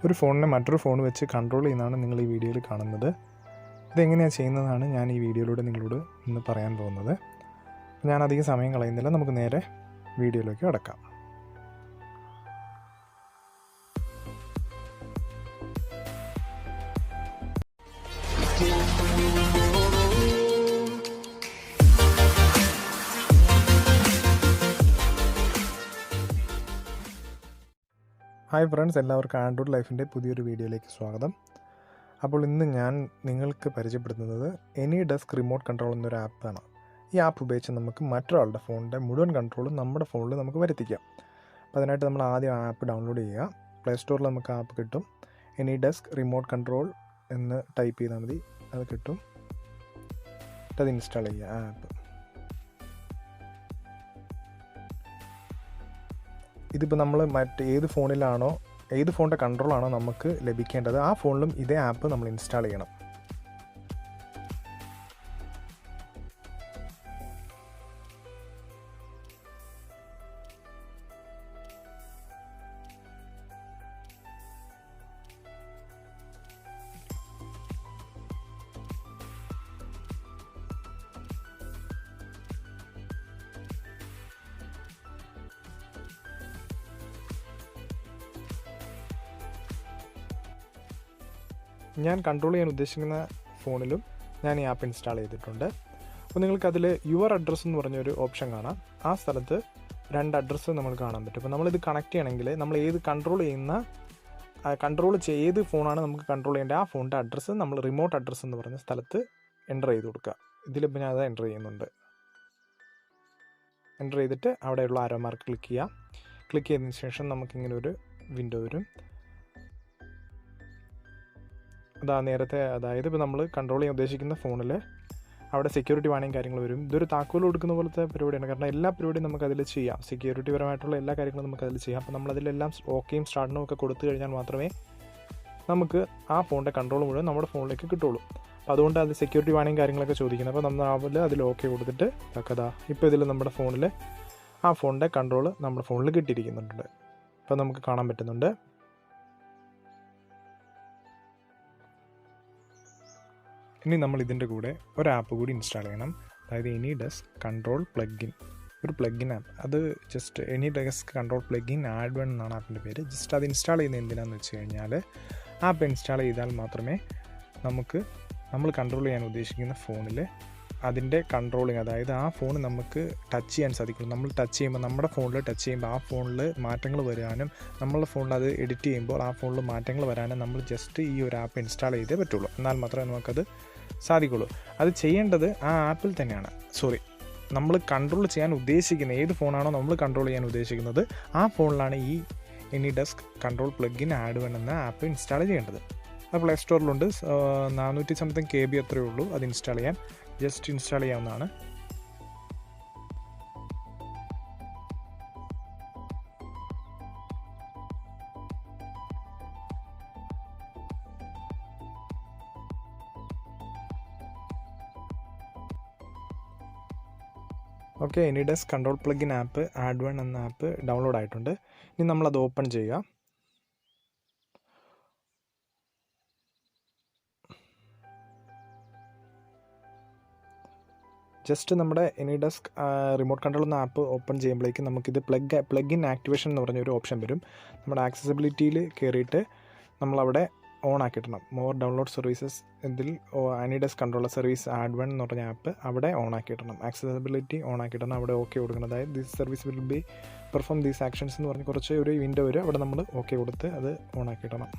ഒരു ഫോണിനെ മറ്റൊരു ഫോൺ വെച്ച് കൺട്രോൾ ചെയ്യുന്നതാണ് നിങ്ങൾ ഈ വീഡിയോയിൽ കാണുന്നത്. ഇതെങ്ങനെയാണ് ചെയ്യുന്നതാണ് ഞാൻ ഈ വീഡിയോയിലൂടെ നിങ്ങളോട് ഇന്ന് പറയാൻ പോകുന്നത്. ഞാൻ അധികം സമയം കളയുന്നില്ല, നമുക്ക് നേരെ വീഡിയോയിലേക്ക് കടക്കാം. ഹായ് ഫ്രണ്ട്സ്, എല്ലാവർക്കും ആൻഡ്രോയിഡ് ലൈഫിൻ്റെ പുതിയൊരു വീഡിയോയിലേക്ക് സ്വാഗതം. അപ്പോൾ ഇന്ന് ഞാൻ നിങ്ങൾക്ക് പരിചയപ്പെടുത്തുന്നത് AnyDesk റിമോട്ട് കൺട്രോൾ എന്നൊരു ആപ്പാണ്. ഈ ആപ്പ് ഉപയോഗിച്ച് നമുക്ക് മറ്റൊരാളുടെ ഫോണിൻ്റെ മുഴുവൻ കൺട്രോളും നമ്മുടെ ഫോണിൽ നമുക്ക് വരുത്തിക്കാം. അപ്പോൾ അതിനായിട്ട് നമ്മൾ ആദ്യം ആപ്പ് ഡൗൺലോഡ് ചെയ്യുക. പ്ലേ സ്റ്റോറിൽ നമുക്ക് ആപ്പ് കിട്ടും. AnyDesk റിമോട്ട് കൺട്രോൾ എന്ന് ടൈപ്പ് ചെയ്താൽ മതി, അത് കിട്ടും. അത് ഇൻസ്റ്റാൾ ചെയ്യുക ആപ്പ്. ഇതിപ്പോൾ നമ്മൾ ഏത് ഫോണിൻ്റെ കൺട്രോളാണോ നമുക്ക് ലഭിക്കേണ്ടത്, ആ ഫോണിലും ഇതേ ആപ്പ് നമ്മൾ ഇൻസ്റ്റാൾ ചെയ്യണം. ഞാൻ കൺട്രോൾ ചെയ്യാൻ ഉദ്ദേശിക്കുന്ന ഫോണിലും ഞാൻ ഈ ആപ്പ് ഇൻസ്റ്റാൾ ചെയ്തിട്ടുണ്ട്. അപ്പോൾ നിങ്ങൾക്കതിൽ യുവർ അഡ്രസ്സ് എന്ന് പറഞ്ഞൊരു ഓപ്ഷൻ കാണാം. ആ സ്ഥലത്ത് 2 അഡ്രസ്സ് നമ്മൾ കാണാൻ പറ്റും. അപ്പോൾ നമ്മളിത് കണക്ട് ചെയ്യണമെങ്കിൽ നമ്മൾ ഏത് ഏത് ഫോണാണ് നമുക്ക് കൺട്രോൾ ചെയ്യേണ്ടത്, ആ ഫോണിൻ്റെ അഡ്രസ്സ് നമ്മൾ റിമോട്ട് അഡ്രസ്സ് എന്ന് പറഞ്ഞ സ്ഥലത്ത് എൻ്റർ ചെയ്ത് കൊടുക്കുക. ഇതിലിപ്പോൾ ഞാൻ അത് എൻ്റർ ചെയ്യുന്നുണ്ട്. എൻ്റർ ചെയ്തിട്ട് അവിടെയുള്ള ആരോ മാർക്ക് ക്ലിക്ക് ചെയ്യുക. ക്ലിക്ക് ചെയ്തതിന് ശേഷം നമുക്കിങ്ങനെ ഒരു വിൻഡോ വരും. അതായത് ഇപ്പോൾ നമ്മൾ കൺട്രോൾ ചെയ്യാൻ ഉദ്ദേശിക്കുന്ന ഫോണിൽ അവിടെ സെക്യൂരിറ്റി വാണിംഗ് കാര്യങ്ങൾ വരും. ഇതൊരു താക്കോൽ കൊടുക്കുന്ന പോലത്തെ പരിപാടിയാണ്. കാരണം എല്ലാ പരിപാടിയും നമുക്കതിൽ ചെയ്യാം. സെക്യൂരിറ്റി പരമായിട്ടുള്ള എല്ലാ കാര്യങ്ങളും നമുക്കതിൽ ചെയ്യാം. അപ്പോൾ നമ്മളതിലെല്ലാം ഓക്കെയും സ്റ്റാർട്ടിനും ഒക്കെ കൊടുത്തു കഴിഞ്ഞാൽ മാത്രമേ നമുക്ക് ആ ഫോണിൻ്റെ കൺട്രോൾ മുഴുവൻ നമ്മുടെ ഫോണിലേക്ക് കിട്ടുള്ളൂ. അപ്പോൾ അതുകൊണ്ട് അത് സെക്യൂരിറ്റി വാണിംഗ് കാര്യങ്ങളൊക്കെ ചോദിക്കുന്നത്. അപ്പോൾ നമ്മൾ അതിൽ ഓക്കെ കൊടുത്തിട്ട് ഇപ്പോൾ ഇതിൽ നമ്മുടെ ഫോണിൽ ആ ഫോണിൻ്റെ കൺട്രോൾ നമ്മുടെ ഫോണിൽ കിട്ടിയിരിക്കുന്നുണ്ട്. അപ്പോൾ നമുക്ക് കാണാൻ പറ്റുന്നുണ്ട്. ഇനി നമ്മൾ ഇതിൻ്റെ കൂടെ ഒരു ആപ്പ് കൂടി ഇൻസ്റ്റാൾ ചെയ്യണം. അതായത് AnyDesk കൺട്രോൾ പ്ലഗിൻ, ഒരു പ്ലഗിൻ ആപ്പ്. അത് just AnyDesk control plugin add എന്നാണ് ആപ്പിൻ്റെ പേര്. ജസ്റ്റ് അത് ഇൻസ്റ്റാൾ ചെയ്യുന്നത് എന്തിനാണെന്ന് വെച്ച് കഴിഞ്ഞാൽ, ആപ്പ് ഇൻസ്റ്റാൾ ചെയ്താൽ മാത്രമേ നമ്മൾ കൺട്രോൾ ചെയ്യാൻ ഉദ്ദേശിക്കുന്ന ഫോണിൽ അതിൻ്റെ കൺട്രോളിങ്, അതായത് ആ ഫോൺ നമുക്ക് ടച്ച് ചെയ്യാൻ സാധിക്കുള്ളൂ. നമ്മൾ ടച്ച് ചെയ്യുമ്പോൾ, നമ്മുടെ ഫോണിൽ ടച്ച് ചെയ്യുമ്പോൾ ആ ഫോണിൽ മാറ്റങ്ങൾ വരാനും, നമ്മളുടെ ഫോണിൽ അത് എഡിറ്റ് ചെയ്യുമ്പോൾ ആ ഫോണിൽ മാറ്റങ്ങൾ വരാനും നമ്മൾ ജസ്റ്റ് ഈ ഒരു ആപ്പ് ഇൻസ്റ്റാൾ ചെയ്തേ പറ്റുള്ളൂ. എന്നാൽ മാത്രമേ നമുക്കത് സാധിക്കുള്ളൂ. അത് ചെയ്യേണ്ടത് ആ ആപ്പിൽ തന്നെയാണ്. നമ്മൾ കൺട്രോൾ ചെയ്യാൻ ഉദ്ദേശിക്കുന്ന ഏത് ഫോണാണോ നമ്മൾ കൺട്രോൾ ചെയ്യാൻ ഉദ്ദേശിക്കുന്നത്, ആ ഫോണിലാണ് ഈ AnyDesk കൺട്രോൾ പ്ലഗിൻ ആഡ് എന്ന ആപ്പ് ഇൻസ്റ്റാൾ ചെയ്യേണ്ടത്. അത് പ്ലേ സ്റ്റോറിലുണ്ട്. 400 സംതിങ് KB അത്രയേ ഉള്ളൂ. അത് ഇൻസ്റ്റാൾ ചെയ്യാൻ ജസ്റ്റ് ഇൻസ്റ്റാൾ ചെയ്യാവുന്നതാണ്. Okay, AnyDesk control plugin app add എന്ന ആപ്പ് ഡൗൺലോഡ് ആയിട്ടുണ്ട്. ഇനി നമ്മളത് ഓപ്പൺ ചെയ്യുക. ജസ്റ്റ് നമ്മുടെ AnyDesk റിമോട്ട് കൺട്രോൾ എന്ന ആപ്പ് ഓപ്പൺ ചെയ്യുമ്പോഴേക്കും നമുക്കിത് പ്ലഗിൻ ആക്ടിവേഷൻ എന്ന് പറഞ്ഞൊരു ഓപ്ഷൻ വരും. നമ്മുടെ ആക്സസിബിലിറ്റിയിൽ കയറിയിട്ട് നമ്മളവിടെ ഓൺ ആക്കിയിടണം. മോർ ഡൗൺലോഡ് സർവീസസ് ഇതിൽ AnyDesk കൺട്രോളർ സർവീസ് ആഡ് എന്ന് പറഞ്ഞ ആപ്പ് അവിടെ ഓൺ ആക്കിയിടണം. ആക്സസിബിലിറ്റി ഓൺ ആക്കിയിടണം. അവിടെ ഓക്കെ കൊടുക്കണം. അതായത് this service will be perform these actions എന്ന് പറഞ്ഞ് കുറച്ച് ഒരു വിൻഡോ വരും. അവിടെ നമ്മൾ ഓക്കെ കൊടുത്ത് അത് ഓൺ ആക്കിയിടണം.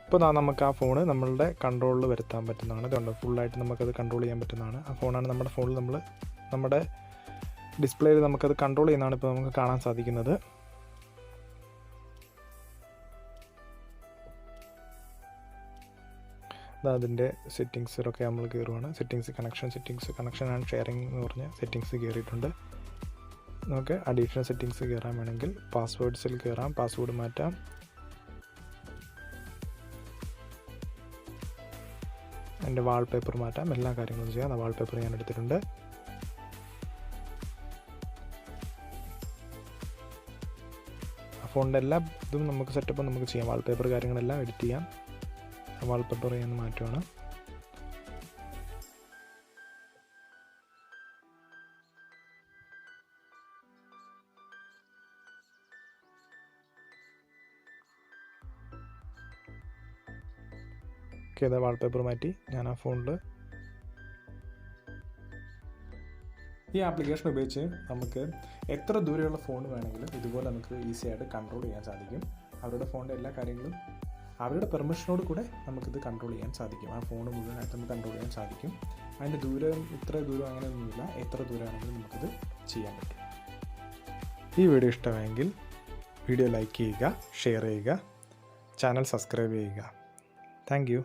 ഇപ്പോൾ നമുക്ക് ആ ഫോണ് നമ്മളുടെ കൺട്രോളിൽ വരുത്താൻ പറ്റുന്നതാണ്. ഇതുണ്ട്, ഫുള്ളായിട്ട് നമുക്കത് കൺട്രോൾ ചെയ്യാൻ പറ്റുന്നതാണ്. ആ ഫോണാണ് നമ്മുടെ ഫോണിൽ നമ്മുടെ ഡിസ്പ്ലേയിൽ നമുക്കത് കൺട്രോൾ ചെയ്യുന്നതാണ് ഇപ്പോൾ നമുക്ക് കാണാൻ സാധിക്കുന്നത്. അതിൻ്റെ സെറ്റിങ്സിലൊക്കെ നമ്മൾ കയറുവാണ്. കണക്ഷൻ ആൻഡ് ഷെയറിംഗ് എന്ന് പറഞ്ഞ സെറ്റിങ്സ് കയറിയിട്ടുണ്ട്. നമുക്ക് അഡീഷണൽ സെറ്റിങ്സ് കയറാൻ വേണമെങ്കിൽ പാസ്വേഡ്സിൽ കയറാം, പാസ്വേഡ് മാറ്റാം. എൻ്റെ വാൾപേപ്പർ മാറ്റാം, എല്ലാ കാര്യങ്ങളും ചെയ്യാം. വാൾപേപ്പർ ഞാൻ എടുത്തിട്ടുണ്ട്. ഫോണിൻ്റെ എല്ലാ ഇതും നമുക്ക് സെറ്റപ്പ് നമുക്ക് ചെയ്യാം. വാൾപേപ്പർ കാര്യങ്ങളെല്ലാം എഡിറ്റ് ചെയ്യാം. വാൾപേപ്പർ ചെയ്യാൻ മാറ്റുവാണ്. ഓക്കെ, അതാ വാൾപേപ്പർ മാറ്റി ഞാൻ ആ ഫോണിൽ. ഈ ആപ്ലിക്കേഷൻ ഉപയോഗിച്ച് നമുക്ക് എത്ര ദൂരെയുള്ള ഫോൺ വേണമെങ്കിലും ഇതുപോലെ നമുക്ക് ഈസി ആയിട്ട് കൺട്രോൾ ചെയ്യാൻ സാധിക്കും. അവരുടെ ഫോണിൻ്റെ എല്ലാ കാര്യങ്ങളും അവരുടെ പെർമിഷനോട് കൂടെ നമുക്കിത് കൺട്രോൾ ചെയ്യാൻ സാധിക്കും. ആ ഫോൺ മുഴുവനായിട്ട് നമുക്ക് കൺട്രോൾ ചെയ്യാൻ സാധിക്കും. അതിൻ്റെ ദൂരം ഇത്ര ദൂരം അങ്ങനെയൊന്നുമില്ല, എത്ര ദൂരമാണെങ്കിലും നമുക്കിത് ചെയ്യാൻ പറ്റും. ഈ വീഡിയോ ഇഷ്ടമായെങ്കിൽ വീഡിയോ ലൈക്ക് ചെയ്യുക, ഷെയർ ചെയ്യുക, ചാനൽ സബ്സ്ക്രൈബ് ചെയ്യുക. Thank you.